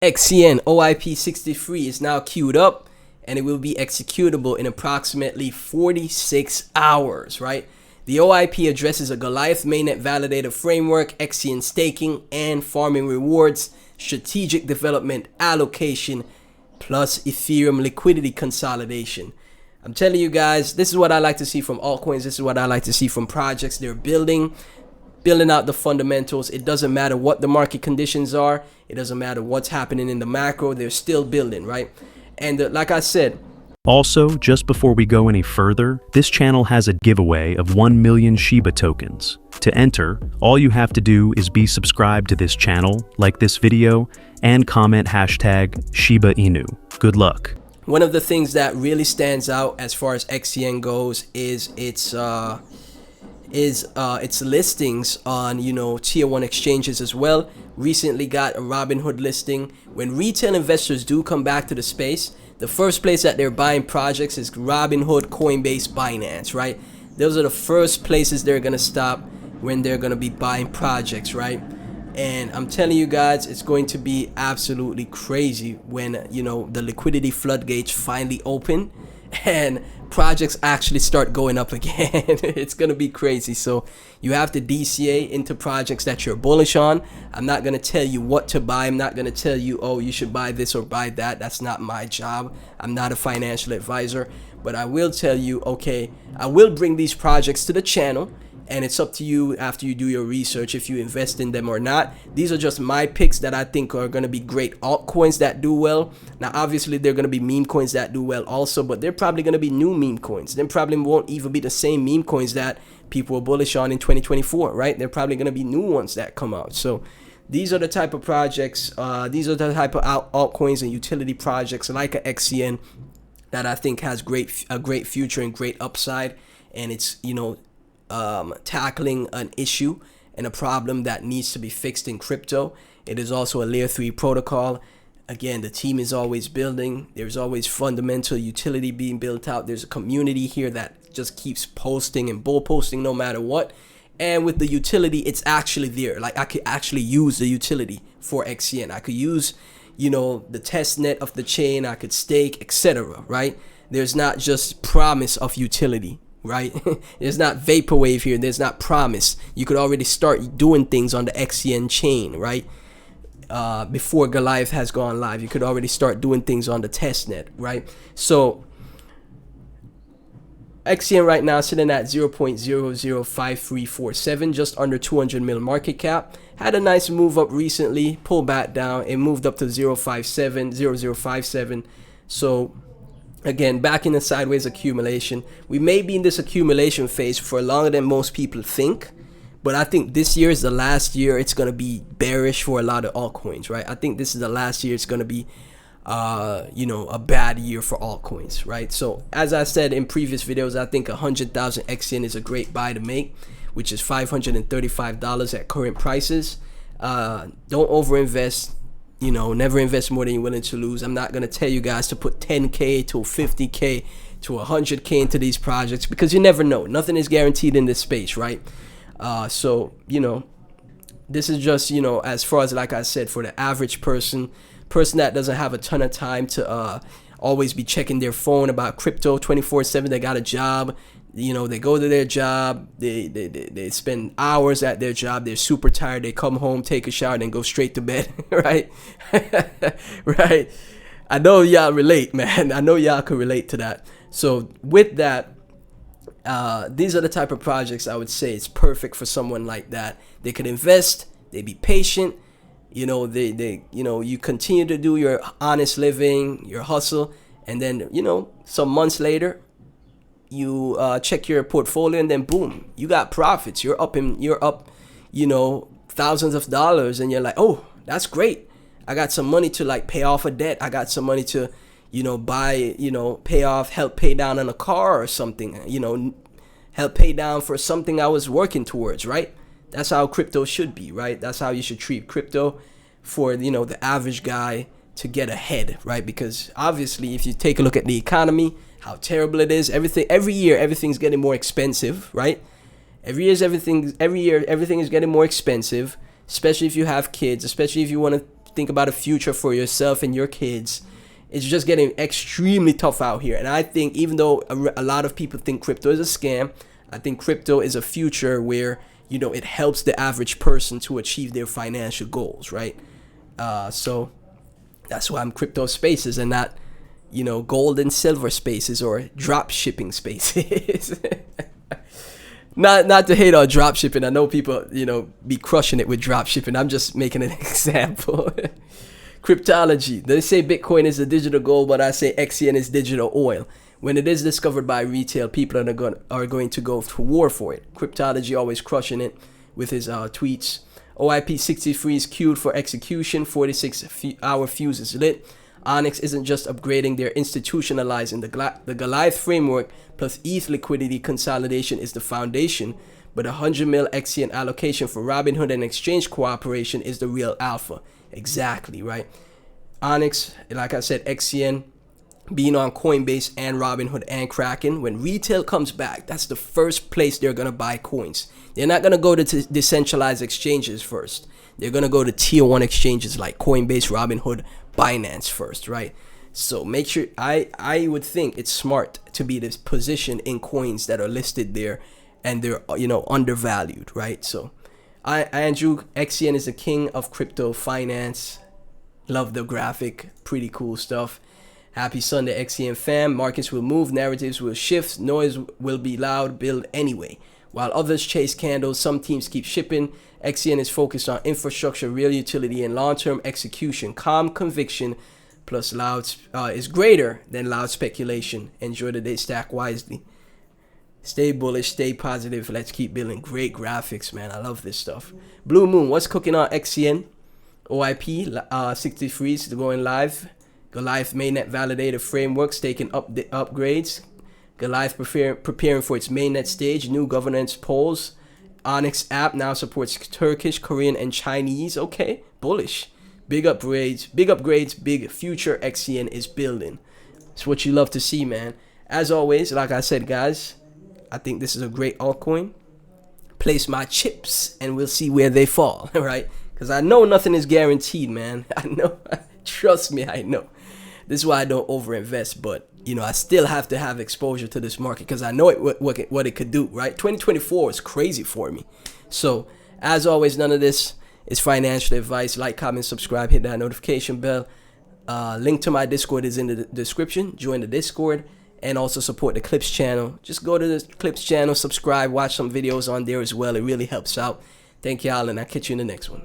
XCN OIP-63 is now queued up and it will be executable in approximately 46 hours, right? The OIP addresses a Goliath mainnet validator framework, XCN staking and farming rewards, strategic development allocation, plus Ethereum liquidity consolidation. I'm telling you guys, this is what I like to see from altcoins. This is what I like to see from projects. They're building out the fundamentals. It doesn't matter what the market conditions are. It doesn't matter what's happening in the macro. They're still building, right? And like I said, also, just before we go any further, this channel has a giveaway of 1 million Shiba tokens. To enter, all you have to do is be subscribed to this channel, like this video, and comment hashtag Shiba Inu. Good luck. One of the things that really stands out as far as XCN goes is its listings on, tier 1 exchanges as well. Recently got a Robinhood listing. When retail investors do come back to the space, the first place that they're buying projects is Robinhood, Coinbase, Binance, right? Those are the first places they're gonna stop when they're gonna be buying projects, right? And I'm telling you guys, it's going to be absolutely crazy when the liquidity floodgates finally open and projects actually start going up again. It's gonna be crazy. So you have to DCA into projects that you're bullish on. I'm not gonna tell you what to buy. I'm not gonna tell you, oh, you should buy this or buy that. That's not my job. I'm not a financial advisor. But I will tell you, okay, I will bring these projects to the channel, and it's up to you after you do your research if you invest in them or not. These are just my picks that I think are going to be great altcoins that do well. Now, obviously, they're going to be meme coins that do well also, but they're probably going to be new meme coins. They probably won't even be the same meme coins that people were bullish on in 2024, right? They're probably going to be new ones that come out. So these are the type of projects, these are the type of altcoins and utility projects like a XCN that I think has a great future and great upside. And it's, tackling an issue and a problem that needs to be fixed in crypto. It is also a layer 3 protocol. Again, the team is always building. There's always fundamental utility being built out. There's a community here that just keeps posting and bull posting no matter what. And with the utility, it's actually there. Like, I could actually use the utility for XCN. I could use, the test net of the chain. I could stake, etc. Right? There's not just promise of utility. Right? There's not vaporwave here. There's not promise. You could already start doing things on the XCN chain, right? Before Goliath has gone live, you could already start doing things on the testnet, right? So XCN right now sitting at 0.005347, just under 200 mil market cap. Had a nice move up recently, pulled back down. It moved up to 0057. So again, back in the sideways accumulation. We may be in this accumulation phase for longer than most people think, but I think this year is the last year it's going to be bearish for a lot of altcoins, right? I think this is the last year it's going to be, a bad year for altcoins, right? So as I said in previous videos, I think 100,000 XCN is a great buy to make, which is $535 at current prices. Don't overinvest. Never invest more than you're willing to lose. I'm not going to tell you guys to put 10K to 50K to 100K into these projects because you never know. Nothing is guaranteed in this space, right? So, this is just, as far as, like I said, for the average person that doesn't have a ton of time to always be checking their phone about crypto 24/7. They got a job. They go to their job, they spend hours at their job, they're super tired, they come home, take a shower, then go straight to bed, right? Right? I know y'all relate, man. I know y'all can relate to that. So with that, these are the type of projects I would say it's perfect for someone like that. They could invest, they be patient, you continue to do your honest living, your hustle, and then, some months later, you check your portfolio and then boom, you got profits. You're up thousands of dollars, and you're like, oh, that's great. I got some money to pay off a debt. I got some money to buy, help pay down on a car or something, help pay down for something I was working towards, right? That's how crypto should be, right? That's how you should treat crypto for the average guy to get ahead, right? Because obviously if you take a look at the economy, how terrible it is, every year everything's getting more expensive, right? Every year everything is getting more expensive, especially if you have kids, especially if you want to think about a future for yourself and your kids. It's just getting extremely tough out here. And I think even though a lot of people think crypto is a scam, I think crypto is a future where, you know, it helps the average person to achieve their financial goals, right? So that's why I'm crypto spaces and not, you know, gold and silver spaces or drop shipping spaces. Not to hate on drop shipping. I know people, you know, be crushing it with drop shipping. I'm just making an example. Cryptology. They say Bitcoin is a digital gold, but I say XCN is digital oil. When it is discovered by retail, people are going to go to war for it. Cryptology always crushing it with his tweets. OIP-63 is queued for execution. 46-hour fuse is lit. Onyx isn't just upgrading, they're institutionalizing the Goliath framework plus ETH liquidity consolidation is the foundation, but 100 mil XCN allocation for Robinhood and exchange cooperation is the real alpha. Exactly, right? Onyx, like I said, XCN being on Coinbase and Robinhood and Kraken. When retail comes back, that's the first place they're going to buy coins. They're not going to go to decentralized exchanges first. They're going to go to tier 1 exchanges like Coinbase, Robinhood, Binance first, right? So make sure, I would think it's smart to be this position in coins that are listed there and they're, you know, undervalued, right? So Andrew, XCN is the king of crypto finance. Love the graphic, pretty cool stuff. Happy Sunday, XCN fam. Markets will move, narratives will shift, noise will be loud, build anyway. While others chase candles, some teams keep shipping. XCN is focused on infrastructure, real utility, and long-term execution. Calm conviction plus loud is greater than loud speculation. Enjoy the day, stack wisely. Stay bullish, stay positive. Let's keep building. Great graphics, man. I love this stuff. Blue Moon, what's cooking on XCN OIP-63 is going live. Goliath mainnet validated frameworks taking upgrades. Goliath preparing for its mainnet stage. New governance polls. Onyx app now supports Turkish, Korean, and Chinese. Okay, bullish. Big upgrades, big future XCN is building. It's what you love to see, man. As always, like I said, guys, I think this is a great altcoin. Place my chips and we'll see where they fall, right? Because I know nothing is guaranteed, man. I know. Trust me, I know. This is why I don't overinvest, but you know, I still have to have exposure to this market because I know what it could do, right? 2024 is crazy for me. So, as always, none of this is financial advice. Like, comment, subscribe, hit that notification bell. Link to my Discord is in the description. Join the Discord and also support the Clips channel. Just go to the Clips channel, subscribe, watch some videos on there as well. It really helps out. Thank y'all, and I'll catch you in the next one.